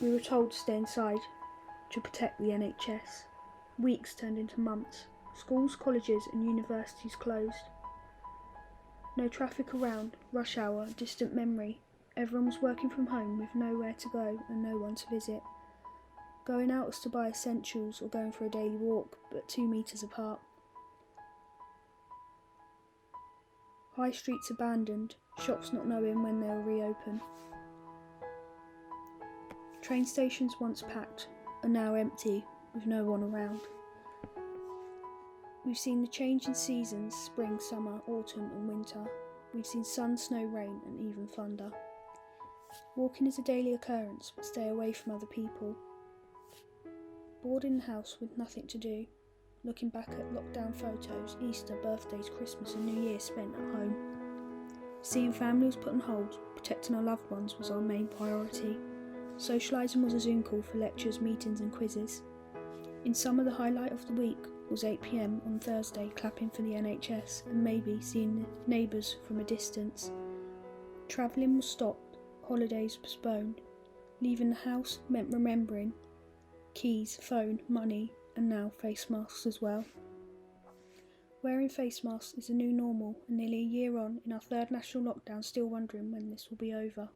We were told to stay inside to protect the NHS. Weeks turned into months. Schools, colleges and universities closed. No traffic around, rush hour, distant memory. Everyone was working from home with nowhere to go and no one to visit. Going out was to buy essentials or going for a daily walk, but 2 metres apart. High streets abandoned, shops not knowing when they'll reopen. Train stations once packed are now empty with no one around. We've seen the change in seasons, spring, summer, autumn and winter. We've seen sun, snow, rain and even thunder. Walking is a daily occurrence, but stay away from other people. Bored in the house with nothing to do, looking back at lockdown photos, Easter, birthdays, Christmas and New Year spent at home. Seeing families put on hold, protecting our loved ones was our main priority. Socialising was a Zoom call for lectures, meetings and quizzes. In summer, the highlight of the week was 8 p.m. on Thursday, clapping for the NHS and maybe seeing neighbours from a distance. Travelling was stopped, holidays postponed. Leaving the house meant remembering keys, phone, money and now face masks as well. Wearing face masks is a new normal and nearly a year on in our third national lockdown, still wondering when this will be over.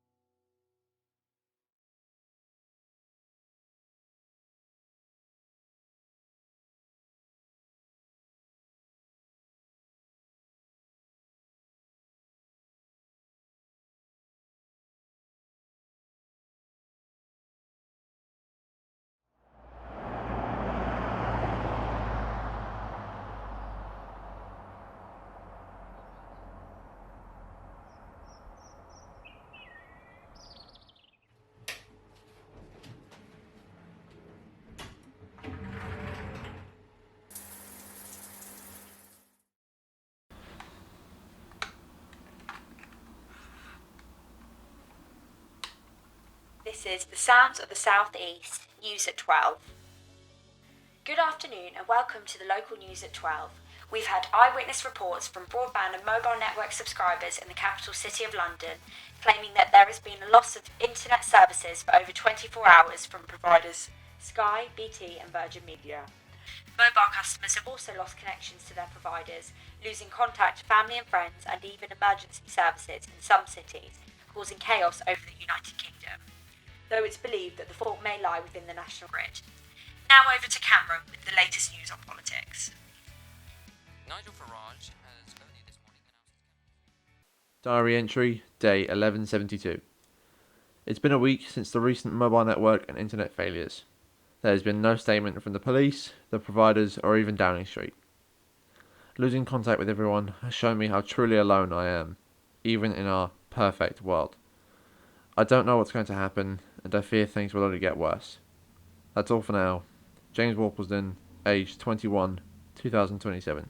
This is the Sounds of the South East, News at 12. Good afternoon and welcome to the local news at 12. We've had eyewitness reports from broadband and mobile network subscribers in the capital city of London, claiming that there has been a loss of internet services for over 24 hours from providers Sky, BT and Virgin Media. Mobile customers have also lost connections to their providers, losing contact to family and friends and even emergency services in some cities, causing chaos over the United Kingdom, though it's believed that the fault may lie within the national grid. Now over to Cameron with the latest news on politics. Nigel Farage has earlier this morning announced... Diary entry, day 1172. It's been a week since the recent mobile network and internet failures. There has been no statement from the police, the providers, or even Downing Street. Losing contact with everyone has shown me how truly alone I am, even in our perfect world. I don't know what's going to happen, and I fear things will only get worse. That's all for now. James Worplesdon, aged 21, 2027.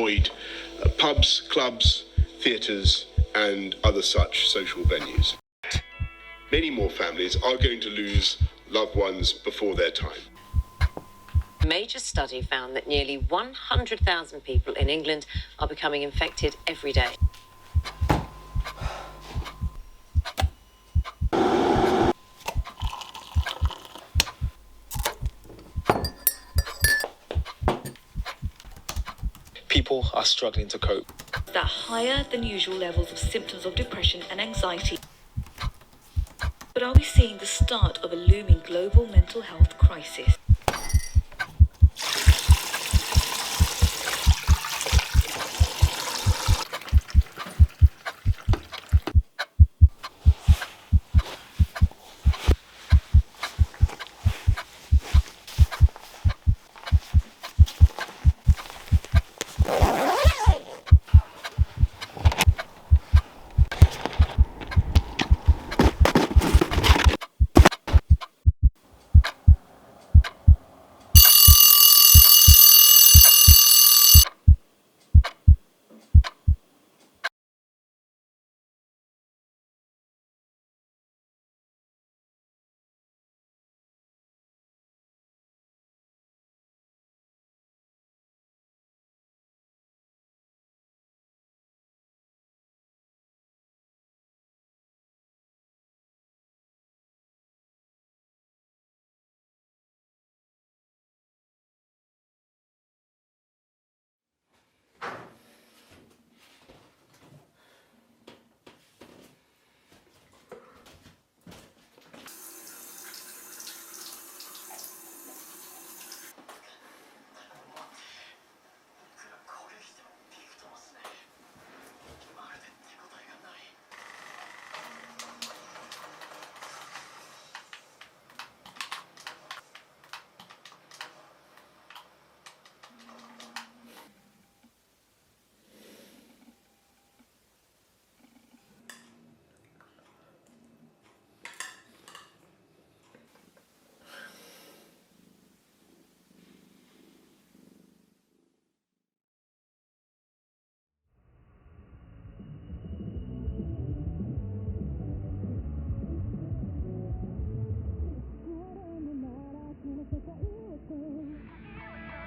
avoid pubs, clubs, theatres and other such social venues. Many more families are going to lose loved ones before their time. A major study found that nearly 100,000 people in England are becoming infected every day. People are struggling to cope. That higher than usual levels of symptoms of depression and anxiety. But are we seeing the start of a looming global mental health crisis?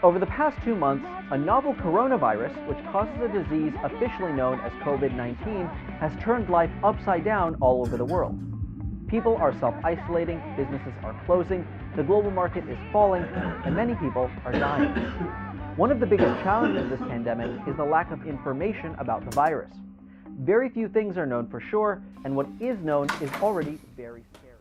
Over the past 2 months, a novel coronavirus, which causes a disease officially known as COVID-19, has turned life upside down all over the world. People are self-isolating, businesses are closing, the global market is falling, and many people are dying. One of the biggest challenges of this pandemic is the lack of information about the virus. Very few things are known for sure, and what is known is already very scary.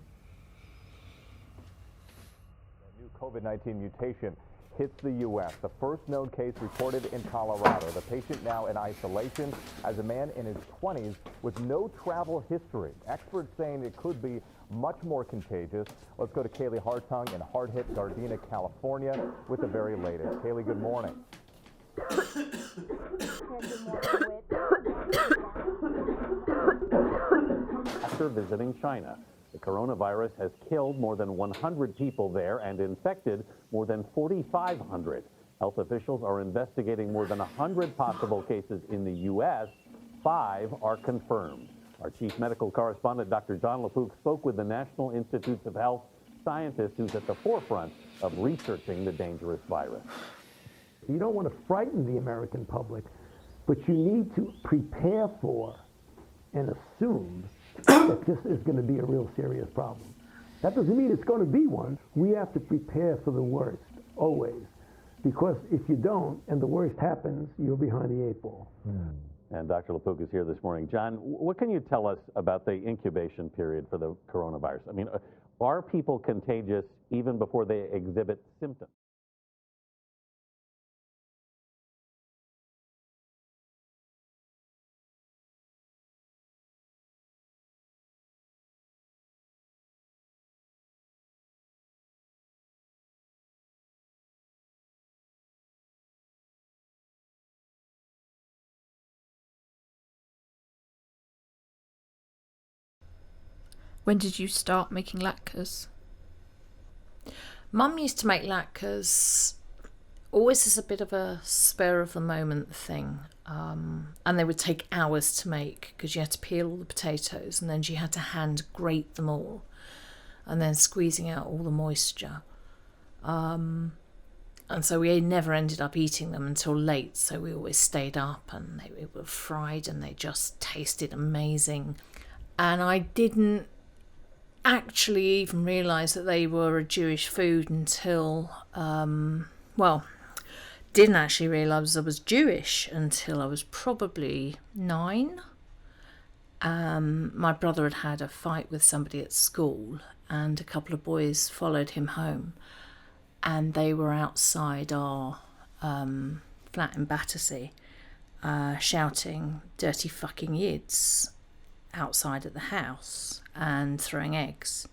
A new COVID-19 mutation hits the U.S. The first known case reported in Colorado. The patient now in isolation as a man in his 20s with no travel history. Experts saying it could be much more contagious. Let's go to Kaylee Hartung in hard-hit Gardena, California with the very latest. Kaylee, good morning. After visiting China, the coronavirus has killed more than 100 people there and infected more than 4,500. Health officials are investigating more than 100 possible cases in the U.S. 5 are confirmed. Our chief medical correspondent, Dr. John LaPook, spoke with the National Institutes of Health scientist who's at the forefront of researching the dangerous virus. You don't want to frighten the American public, but you need to prepare for and assume that this is going to be a real serious problem. That doesn't mean it's going to be one. We have to prepare for the worst, always. Because if you don't, and the worst happens, you're behind the 8 ball. And Dr. LaPook is here this morning. John, what can you tell us about the incubation period for the coronavirus? I mean, are people contagious even before they exhibit symptoms? When did you start making latkes? Mum used to make latkes always as a bit of a spur of the moment thing. And they would take hours to make because you had to peel all the potatoes and then you had to hand grate them all and then squeezing out all the moisture. And so we never ended up eating them until late, so we always stayed up, and they were fried and they just tasted amazing. And I didn't actually even realise that they were a Jewish food until, didn't actually realise I was Jewish until I was probably 9. My brother had had a fight with somebody at school, and a couple of boys followed him home, and they were outside our flat in Battersea shouting dirty fucking yids outside at the house and throwing eggs.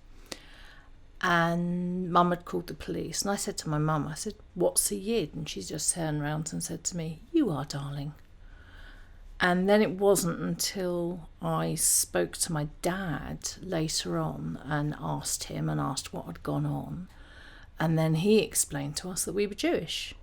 And Mum had called the police, and I said to my mum, I said, "What's a yid?" And she just turned around and said to me, "You are, darling." And then it wasn't until I spoke to my dad later on and asked what had gone on, and then he explained to us that we were Jewish.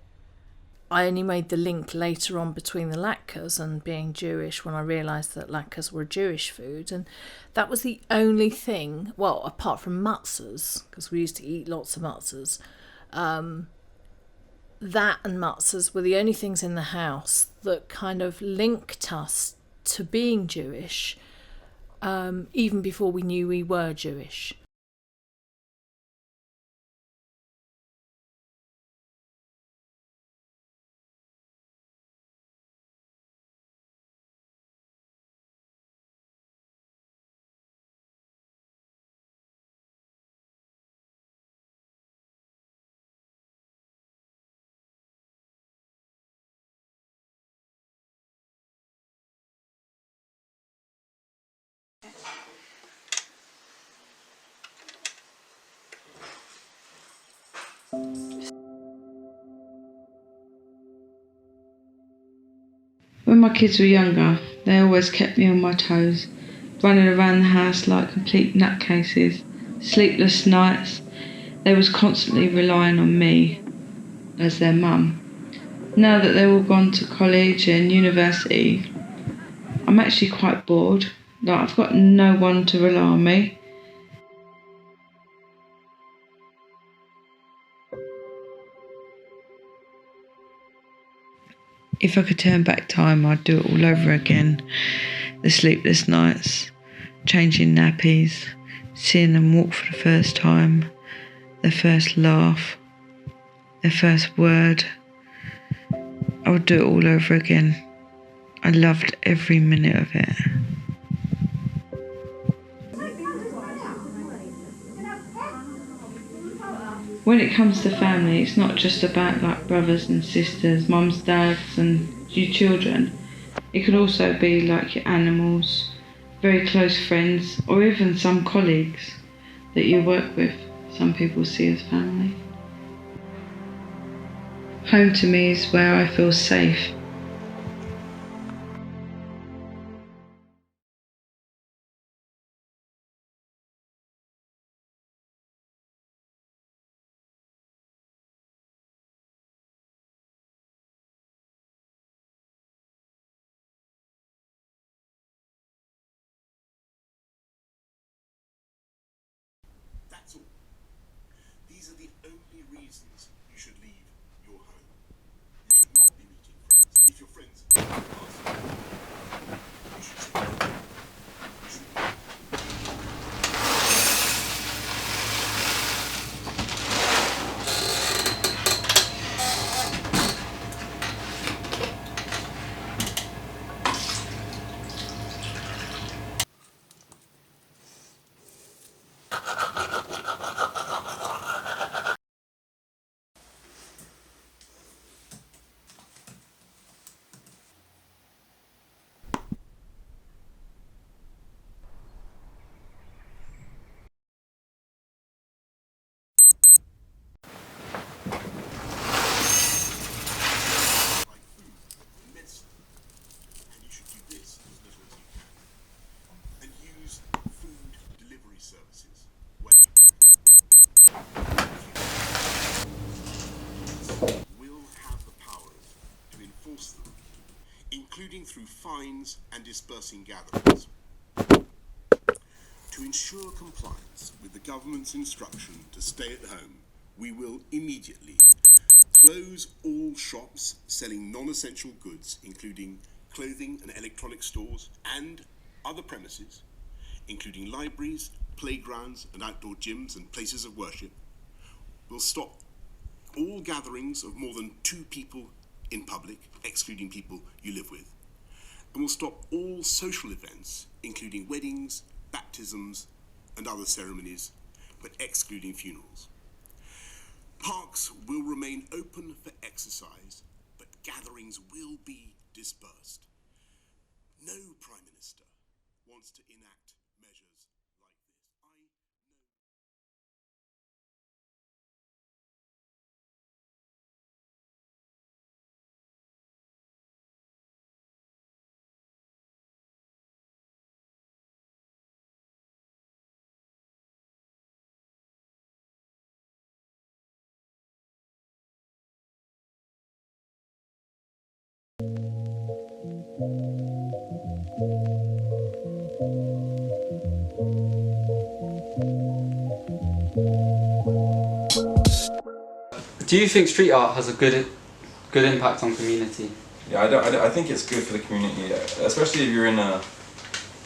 I only made the link later on between the latkes and being Jewish when I realised that latkes were Jewish food, and that was the only thing, well, apart from matzahs, because we used to eat lots of matzahs, that and matzahs were the only things in the house that kind of linked us to being Jewish, even before we knew we were Jewish. When my kids were younger, they always kept me on my toes, running around the house like complete nutcases, sleepless nights. They was constantly relying on me as their mum. Now that they're all gone to college and university, I'm actually quite bored. Like, I've got no one to rely on me. If I could turn back time, I'd do it all over again. The sleepless nights, changing nappies, seeing them walk for the first time, their first laugh, their first word. I would do it all over again. I loved every minute of it. When it comes to family, it's not just about like brothers and sisters, mums, dads and you children. It could also be like your animals, very close friends, or even some colleagues that you work with, some people see as family. Home to me is where I feel safe. That's all. These are the only reasons you should leave your home. You should not be meeting friends. If your friends are you should say no. You should not. through fines and dispersing gatherings. To ensure compliance with the government's instruction to stay at home, we will immediately close all shops selling non-essential goods, including clothing and electronic stores, and other premises, including libraries, playgrounds and outdoor gyms and places of worship. We'll stop all gatherings of more than 2 people in public, excluding people you live with. And we'll stop all social events, including weddings, baptisms and other ceremonies, but excluding funerals. Parks will remain open for exercise, but gatherings will be dispersed. No Prime Minister wants to enact measures like this. Do you think street art has a good impact on community? Yeah, I think it's good for the community, especially if you're in a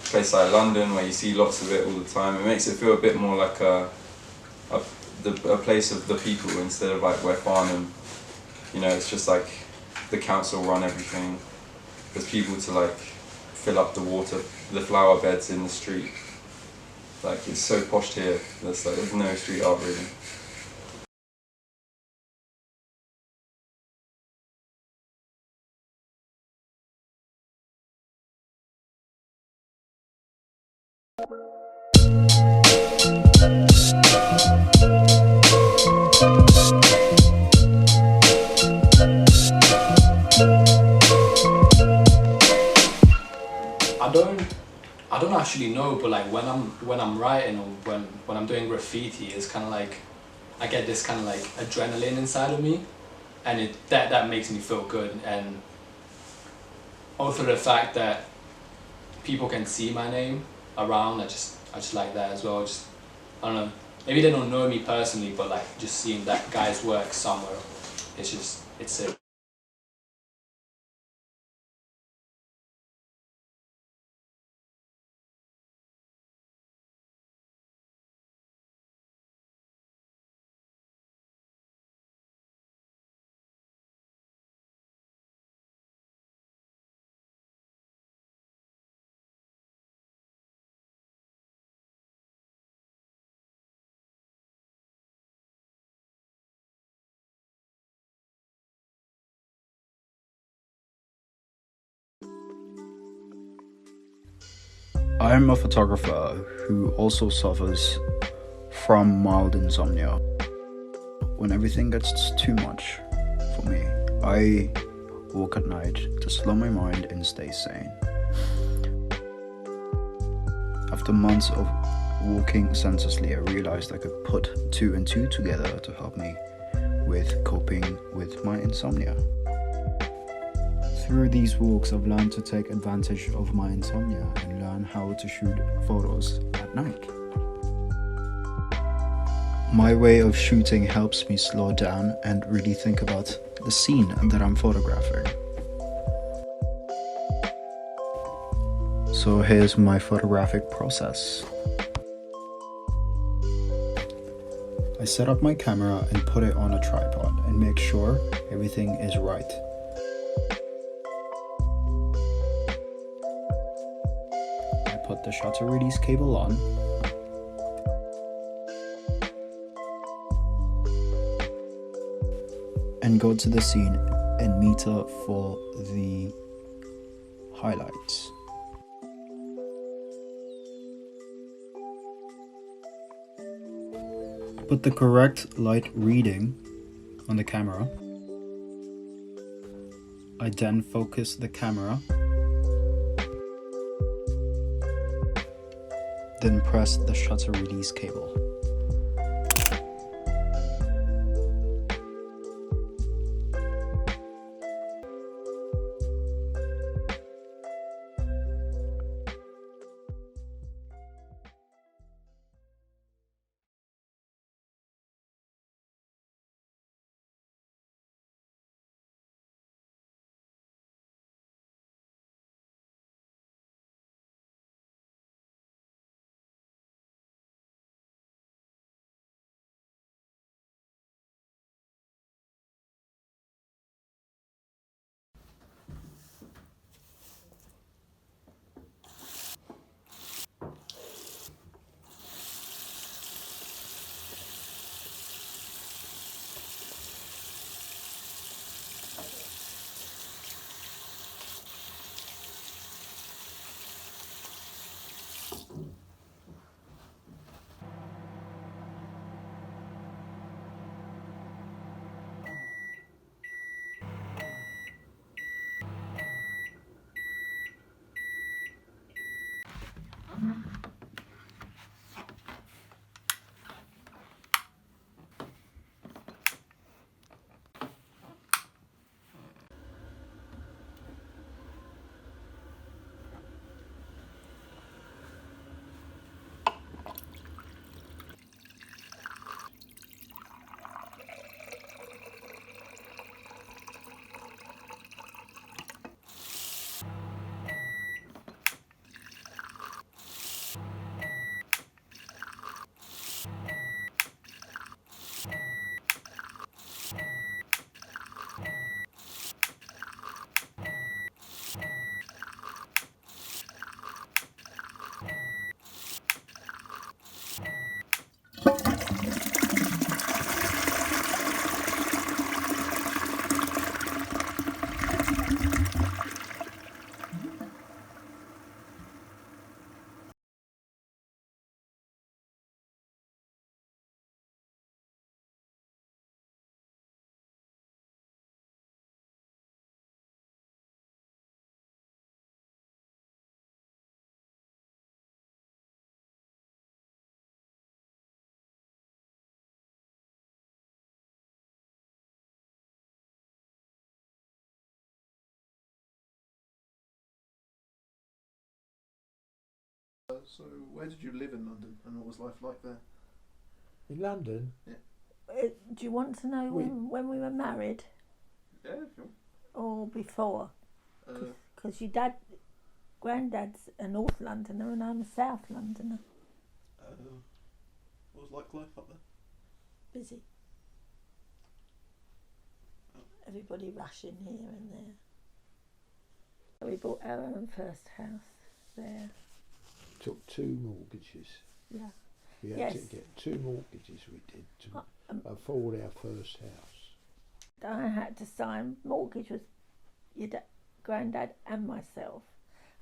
place like London where you see lots of it all the time. It makes it feel a bit more like a place of the people instead of like where Farnham, you know, it's just like the council run everything. There's people to like fill up the flower beds in the street. Like it's so posh here. There's no street art really. I don't actually know, but like when I'm writing or when I'm doing graffiti, it's kind of like I get this kind of like adrenaline inside of me, and that makes me feel good. And also the fact that people can see my name around, I just like that as well. I don't know, maybe they don't know me personally, but like just seeing that guy's work somewhere, it's sick. I am a photographer who also suffers from mild insomnia. When everything gets too much for me, I walk at night to slow my mind and stay sane. After months of walking senselessly, I realized I could put 2 and 2 together to help me with coping with my insomnia. Through these walks, I've learned to take advantage of my insomnia and learn how to shoot photos at night. My way of shooting helps me slow down and really think about the scene that I'm photographing. So here's my photographic process. I set up my camera and put it on a tripod and make sure everything is right. Put the shutter release cable on. And go to the scene and meter for the highlights. Put the correct light reading on the camera. I then focus the camera. Then press the shutter release cable. So, where did you live in London, and what was life like there? In London? Yeah. Do you want to know when we were married? Yeah, sure. Or before? Because your granddad's a North Londoner and I'm a South Londoner. What was life up there? Busy. Everybody rushing here and there. We bought our own first house there. Took 2 mortgages. Yeah. We had to get 2 mortgages, we did, to afford our first house. I had to sign, mortgage was your granddad and myself.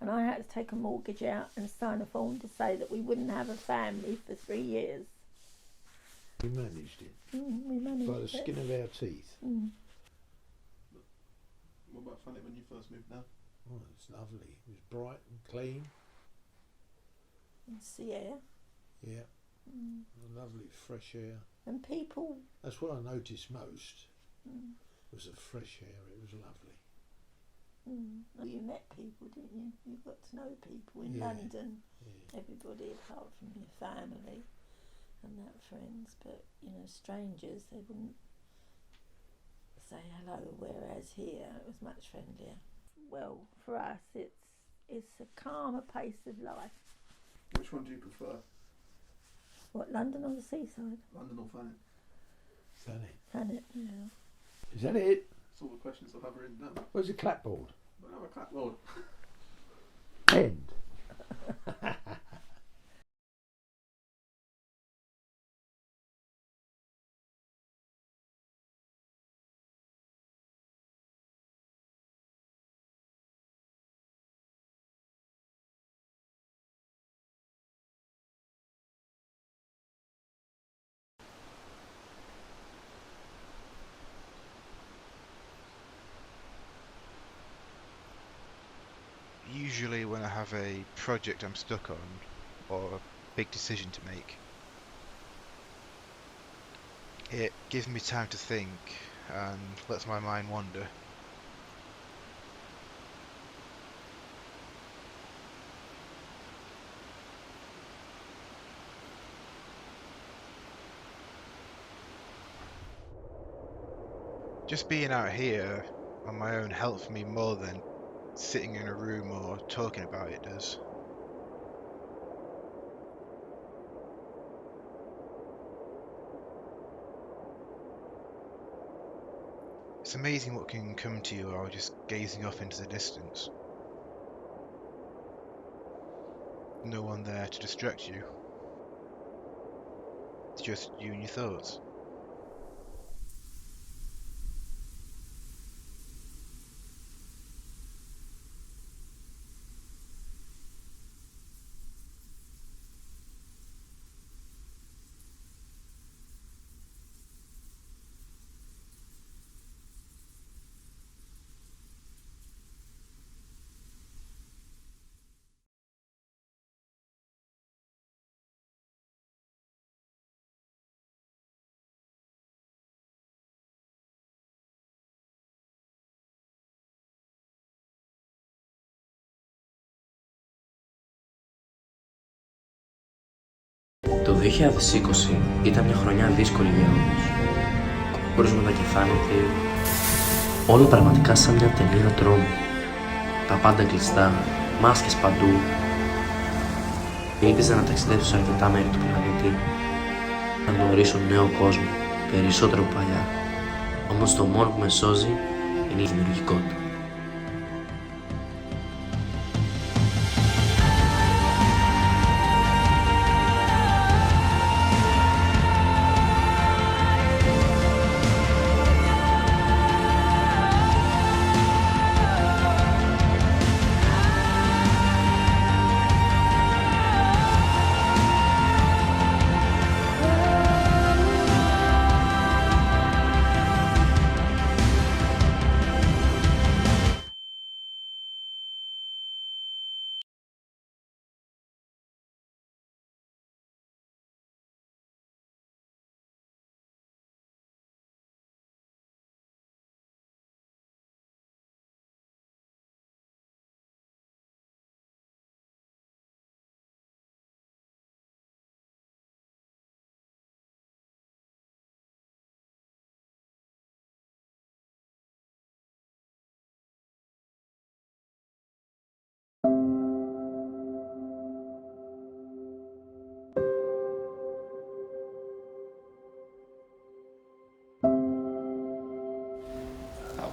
And I had to take a mortgage out and sign a form to say that we wouldn't have a family for 3 years. We managed it. We managed it. By the skin of our teeth. What about fun it when you first moved down? Oh, it's lovely. It was bright and clean. And sea air. Yeah. Lovely fresh air. And people. That's what I noticed most. Was the fresh air. It was lovely. Well, you met people, didn't you? You got to know people in London. Yeah. Everybody apart from your family and that, friends, but strangers, they wouldn't say hello, whereas here it was much friendlier. Well, for us it's a calmer pace of life. Which one do you prefer? What, London or the seaside? London or Thanet? Thanet, yeah. Is that it? That's all the questions I've ever written down. Where's the clapboard? I don't have a clapboard. End. Usually when I have a project I'm stuck on, or a big decision to make, it gives me time to think and lets my mind wander. Just being out here on my own helps me more than sitting in a room or talking about it does. It's amazing what can come to you while just gazing off into the distance. No one there to distract you. It's just you and your thoughts. Το 2020 ήταν μια χρονιά δύσκολη για όλους. Κρούσματα και θάνατοι. Όλα πραγματικά σαν μια ταινία τρόμου. Τα πάντα κλειστά, μάσκες παντού. Ήλπιζα να ταξιδέψω σε αρκετά μέρη του πλανήτη. Να γνωρίσω νέο κόσμο, περισσότερο παλιά. Όμως το μόνο που με σώζει είναι η δημιουργικότητα.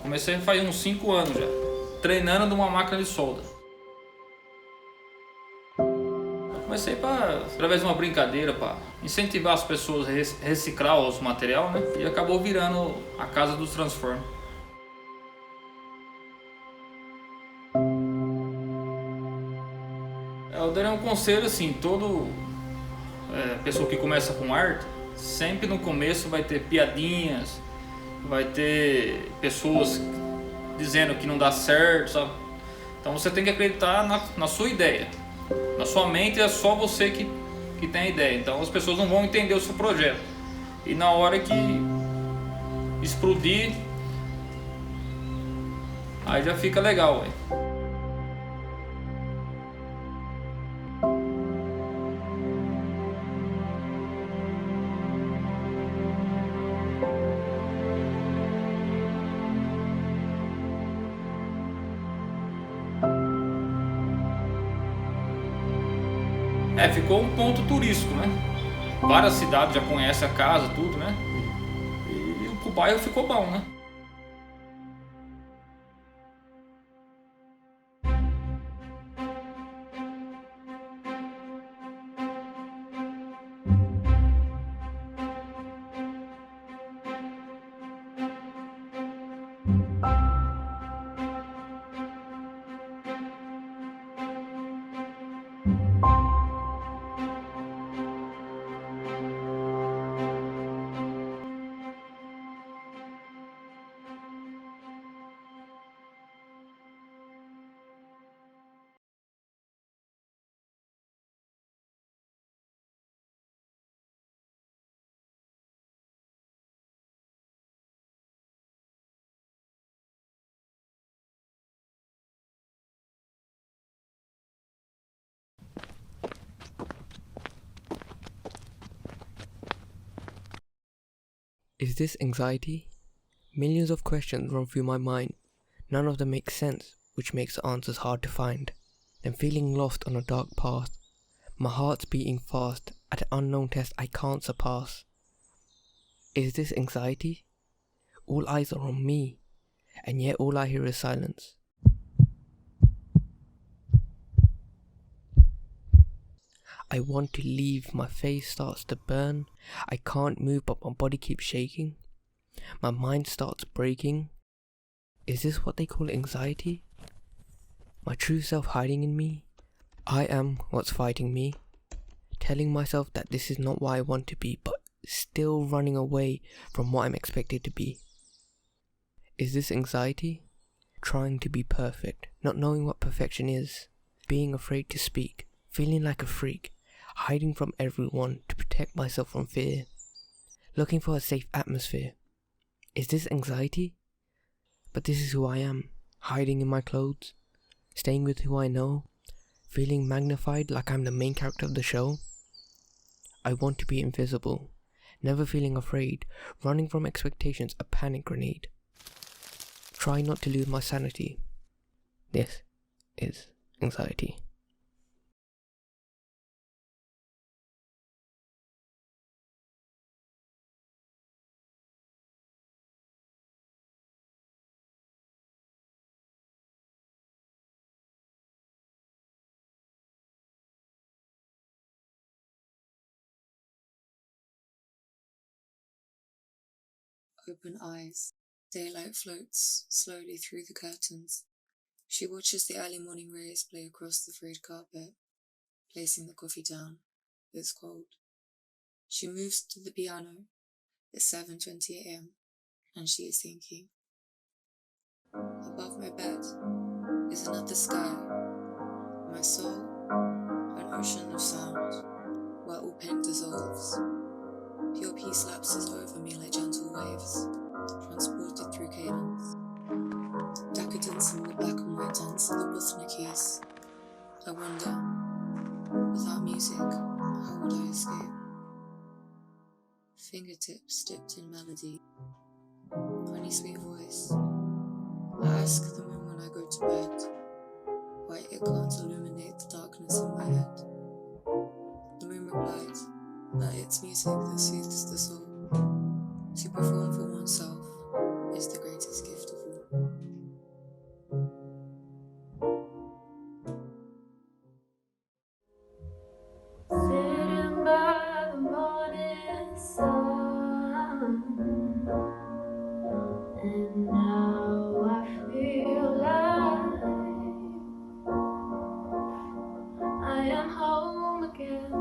Comecei faz uns 5 anos já, treinando numa máquina de solda. Comecei através de uma brincadeira para incentivar as pessoas a reciclar os materiais, né? E acabou virando a casa dos Transformers. Eu daria um conselho assim, pessoa que começa com arte, sempre no começo vai ter piadinhas, vai ter pessoas dizendo que não dá certo, sabe? Então você tem que acreditar na sua ideia. Na sua mente é só você que tem a ideia. Então as pessoas não vão entender o seu projeto. E na hora que explodir, aí já fica legal, véio. Ficou um ponto turístico, né? Várias cidades já conhecem a casa, tudo, né? E o bairro ficou bom, né? Is this anxiety? Millions of questions run through my mind. None of them make sense, which makes the answers hard to find. I'm feeling lost on a dark path. My heart's beating fast at an unknown test I can't surpass. Is this anxiety? All eyes are on me, and yet all I hear is silence. I want to leave, my face starts to burn. I can't move but my body keeps shaking. My mind starts breaking. Is this what they call anxiety? My true self hiding in me? I am what's fighting me. Telling myself that this is not what I want to be, but still running away from what I'm expected to be. Is this anxiety? Trying to be perfect, not knowing what perfection is. Being afraid to speak, feeling like a freak. Hiding from everyone to protect myself from fear. Looking for a safe atmosphere. Is this anxiety? But this is who I am. Hiding in my clothes. Staying with who I know. Feeling magnified like I'm the main character of the show. I want to be invisible, never feeling afraid, running from expectations, a panic grenade. Try not to lose my sanity. This is anxiety. Open eyes. Daylight floats slowly through the curtains. She watches the early morning rays play across the frayed carpet, placing the coffee down. It's cold. She moves to the piano. It's 7:20 a.m. and she is thinking. Above my bed is another sky. My soul, an ocean of sound, where all pain dissolves. Pure peace lapses over me like gentle waves, transported through cadence. Decadence in the black and white dance of the Bosnia keys. I wonder, without music, how would I escape? Fingertips dipped in melody, honey sweet voice. I ask the moon when I go to bed, why it can't illuminate the darkness in my head. The moon replied that it's music that soothes the soul. To perform for oneself is the greatest gift of all. Sitting by the morning sun, and now I feel like I am home again.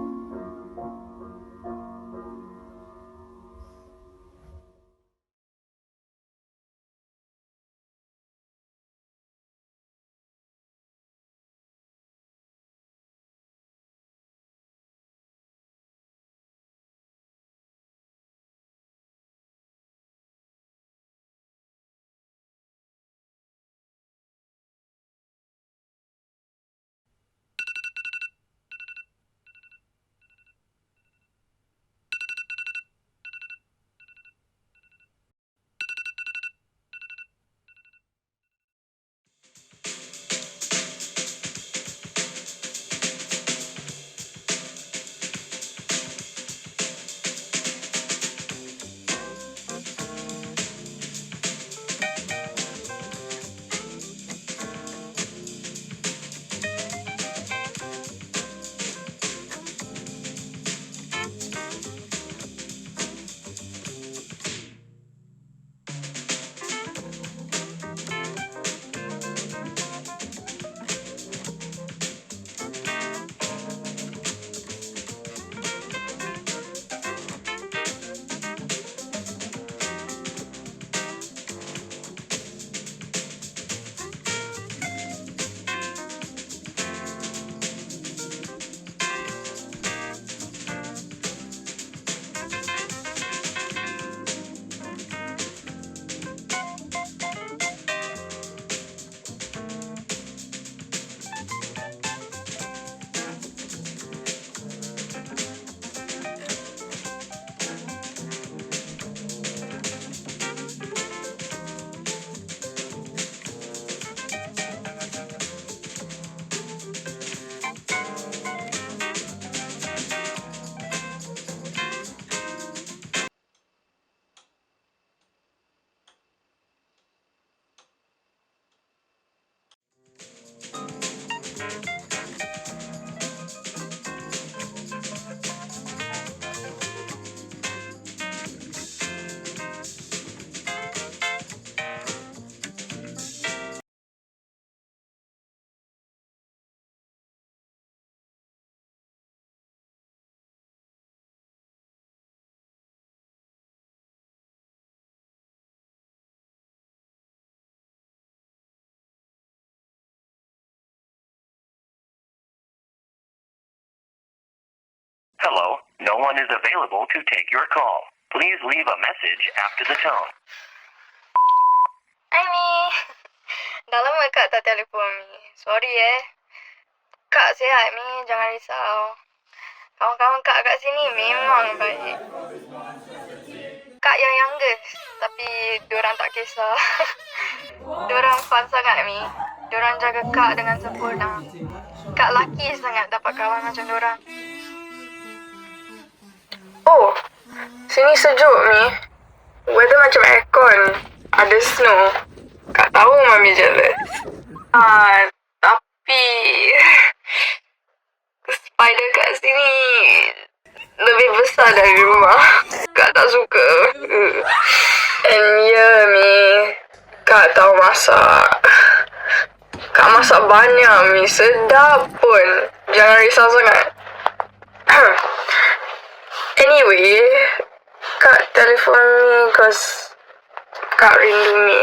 Hello, no one is available to take your call. Please leave a message after the tone. Hai Mi, dah lama Kak tak telefon Mi. Sorry Kak sihat Mi, jangan risau. Kawan-kawan Kak kat sini memang baik. Kak yang youngest, tapi diorang tak kisah. Diorang fun sangat, Mi. Diorang jaga Kak dengan sempurna. Kak laki sangat dapat kawan macam diorang. Oh, sini sejuk, Mi. Weather macam aircon. Ada snow. Kak tahu Mami jealous. Tapi spider kat sini lebih besar dari rumah. Kak tak suka. And yeah, Mi. Kak tahu masak. Kak masak banyak, Mi. Sedap pun. Jangan risau sangat. Anyway, Kak telefon Mi cause Kak rindu Mi.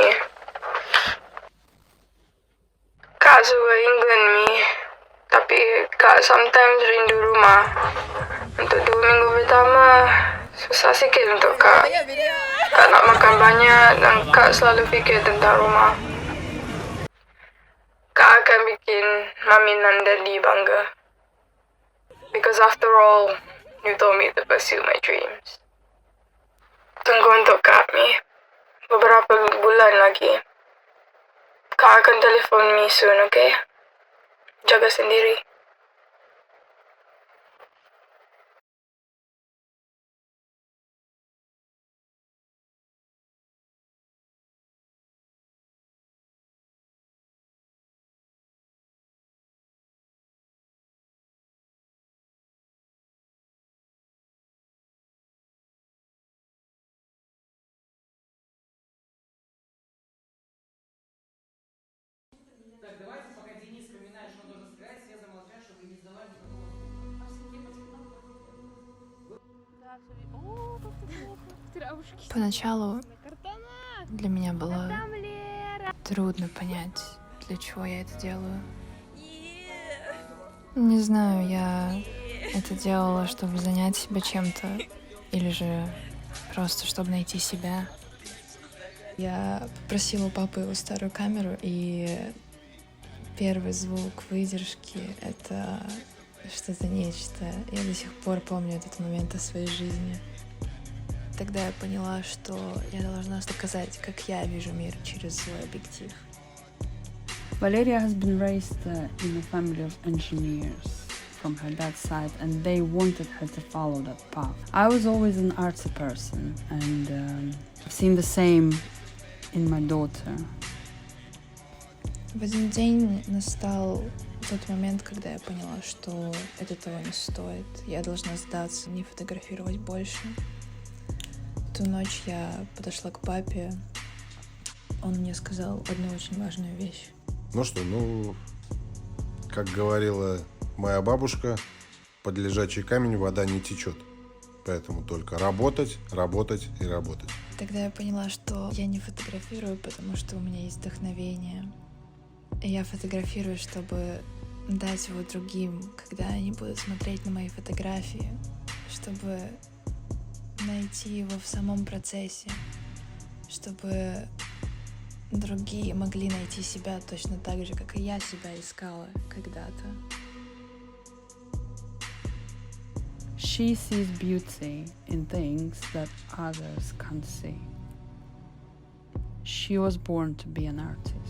Kak suka England, Mi. Tapi Kak sometimes rindu rumah. Untuk 2 minggu pertama, susah sikit untuk Kak. Kak nak makan banyak dan Kak selalu fikir tentang rumah. Kak akan bikin Mami dan Daddy bangga. Because after all, you told me to pursue my dreams. Tunggu untuk Kak, Mi. Beberapa bulan lagi. Kak akan telefon Mi soon, okay? Jaga sendiri. Так, давайте, пока Денис вспоминает, что он должен сказать, все замолчат, чтобы не издавать никакого звука. Поначалу для меня было трудно понять, для чего я это делаю. Не знаю, я это делала, чтобы занять себя чем-то, или же просто чтобы найти себя. Я попросила у папы его старую камеру, и первый звук выдержки — это что-то нечто. Я до сих пор помню этот момент о своей жизни. Тогда я поняла, что я должна показать, как я вижу мир через свой объектив. Valeria has been raised in a family of engineers from her dad's side, and they wanted her to follow that path. I was always an artsy person, and I've seen the same in my daughter. В один день настал тот момент, когда я поняла, что это того не стоит. Я должна сдаться, не фотографировать больше. Ту ночь я подошла к папе. Он мне сказал одну очень важную вещь. Ну что, как говорила моя бабушка, под лежачий камень вода не течет. Поэтому только работать, работать и работать. Тогда я поняла, что я не фотографирую, потому что у меня есть вдохновение. И я фотографирую, чтобы дать его другим, когда они будут смотреть на мои фотографии, чтобы найти его в самом процессе, чтобы другие могли найти себя точно так же, как и я себя искала когда-то. She sees beauty in things that others can't see. She was born to be an artist.